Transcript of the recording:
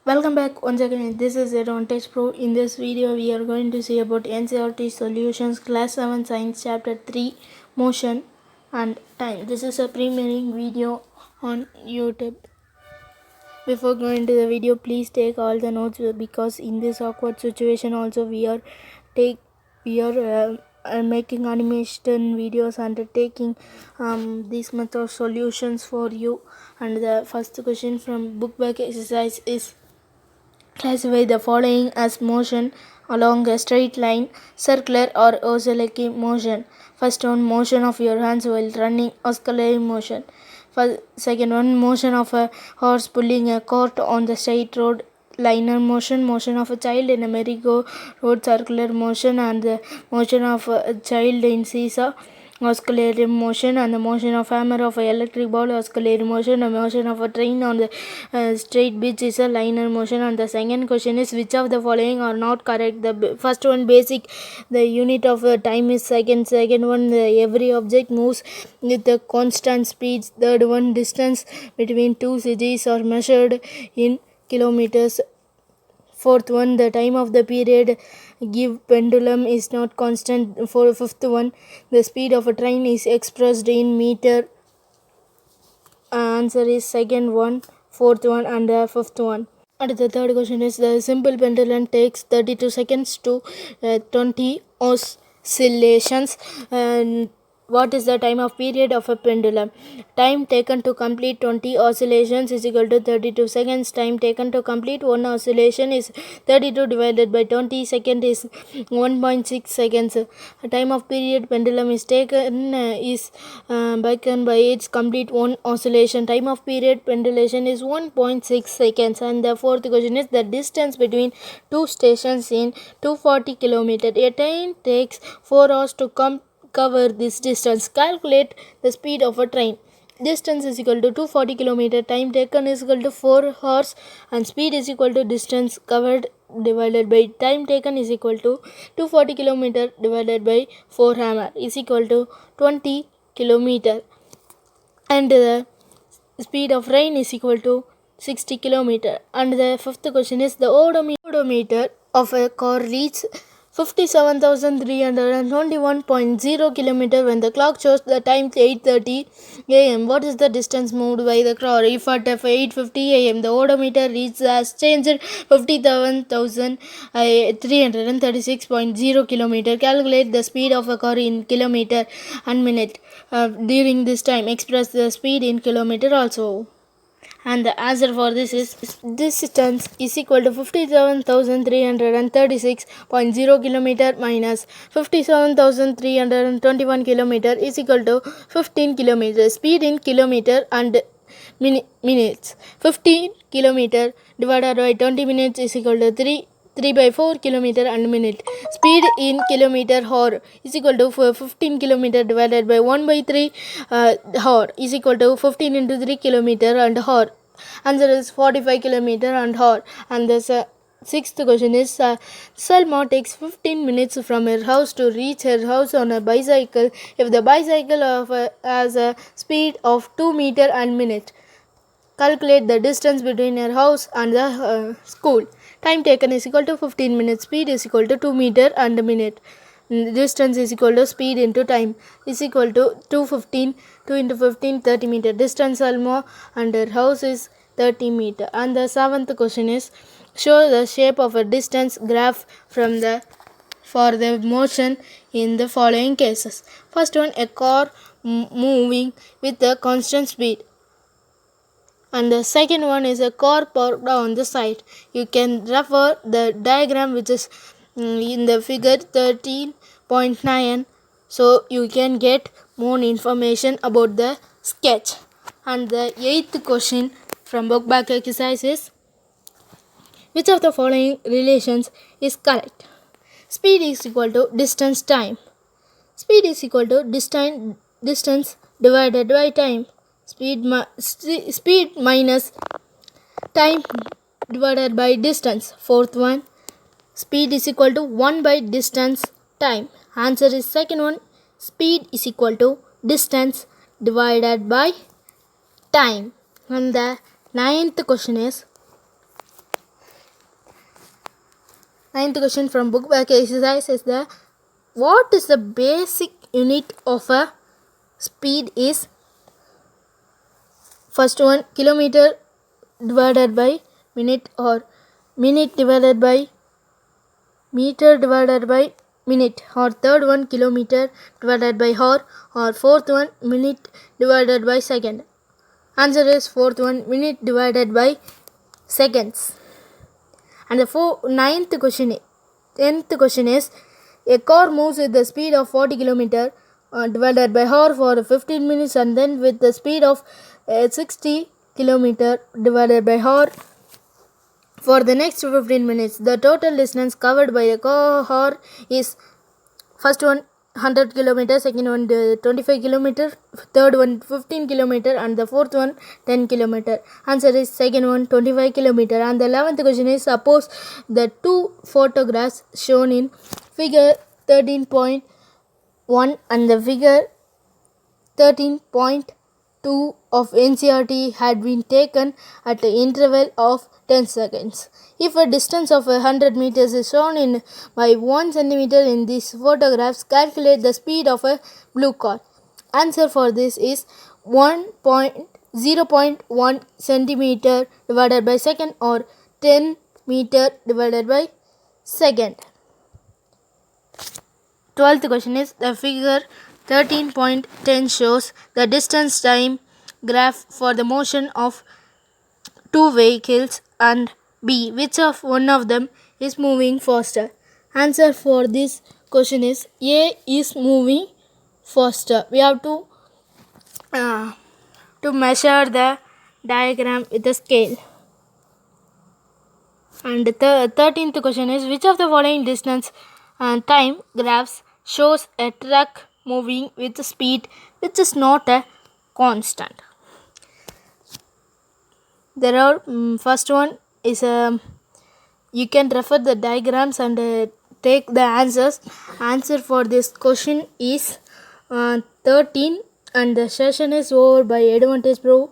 Welcome back once again. This is Eduvantage Pro. In this video, we are going to see about Ncert solutions, class 7 science chapter 3, motion and time. This is a premiering video on YouTube. Before going to the video, please take all the notes because in this awkward situation also we are making animation videos and taking these method solutions for you. And the first question from book back exercise is: classify the following as motion along a straight line, circular or oscillatory motion. First one, motion of your hands while running, oscillatory motion. Second one, motion of a horse pulling a cart on the straight road, linear motion. Motion of a child in a merry-go-round, circular motion. And the motion of a child in seesaw, oscillatory motion. And the motion of hammer of an electric ball, oscillatory motion. The motion of a train on the straight beach is a linear motion. And the second question is: which of the following are not correct? The first one, basic, the unit of time is second. Second one, every object moves with a constant speed. Third one, distance between two cities are measured in kilometers. Fourth one, the time of the period give pendulum is not constant. For fifth one, the speed of a train is expressed in meter. Answer is second one, fourth one and the fifth one. And the third question is: the simple pendulum takes 32 seconds to 20 oscillations. And what is the time of period of a pendulum? Time taken to complete 20 oscillations is equal to 32 seconds. Time taken to complete one oscillation is 32 divided by 20 seconds is 1.6 seconds. Time of period pendulum is taken is taken by its complete one oscillation. Time of period pendulation is 1.6 seconds. And the fourth question is: the distance between two stations in 240 km. A train takes 4 hours to cover this distance. Calculate the speed of a train. Distance is equal to 240 km. Time taken is equal to 4 hours, and speed is equal to distance covered divided by time taken is equal to 240 km divided by 4 hammer is equal to 20 km. And the speed of rain is equal to 60 km. And the fifth question is: the odometer of a car reaches 57,321.0 km when the clock shows the time 8:30 am. What is the distance moved by the car? If at 8:50 am the odometer has changed 57,336.0 km. Calculate the speed of a car in kilometer and minute. During this time, express the speed in kilometer also. And the answer for this is: distance is equal to 57,336.0 km minus 57,321 km is equal to 15 km. Speed in kilometer and minutes. 15 km divided by 20 minutes is equal to 3 by 4 km and minute. Speed in kilometer hour is equal to 15 km divided by 1 by 3 hour is equal to 15 into 3 km and hour. Answer is 45 km and hour. And the sixth question is: Salma takes 15 minutes from her house to reach her house on a bicycle if the bicycle has a speed of 2 meter and minute. Calculate the distance between her house and the school. Time taken is equal to 15 minutes. Speed is equal to 2 meter and a minute. Distance is equal to speed into time is equal to 2 into 15 30 meter. Distance Salma and her house is 30 meter. And the seventh question is: show the shape of a distance graph for the motion in the following cases. First one, a car moving with a constant speed. And the second one is a car parked on the side. You can refer the diagram which is in the figure 13.9, so you can get more information about the sketch. And the eighth question from book back exercise is: which of the following relations is correct? Speed is equal to distance time. Speed is equal to distance divided by time. Speed minus time divided by distance. Fourth one, speed is equal to 1 by distance time. Answer is second one, speed is equal to distance divided by time. And the ninth question is: Ninth question from book back exercise is the what is the basic unit of a speed is first one kilometer divided by minute or minute divided by meter divided by minute or third one kilometer divided by hour or fourth one minute divided by second. Answer is fourth one minute divided by seconds. And the tenth question is a car moves with the speed of 40 km divided by hour for 15 minutes and then with the speed of 60 km divided by hour for the next 15 minutes. The total distance covered by a car is first one 100 km, second one 25 km, third one 15 km and the fourth one 10 km. Answer is second one 25 km. And the 11th question is suppose the two photographs shown in figure 13.1 and the figure 13.2 of Ncert had been taken at an interval of 10 seconds. If a distance of 100 meters is shown in by 1 centimeter in these photographs, calculate the speed of a blue car. Answer for this is 0.1 centimeter divided by second or 10 meter divided by second. 12th question is the figure 13.10 shows the distance time graph for the motion of two vehicles and B. Which of one of them is moving faster? Answer for this question is A is moving faster. We have to measure the diagram with a scale. And the 13th question is which of the following distance and time graphs shows a truck moving with speed which is not a constant? There are first one is you can refer the diagrams and take the answers. Answer for this question is 13 and the session is over by Eduvantage Pro.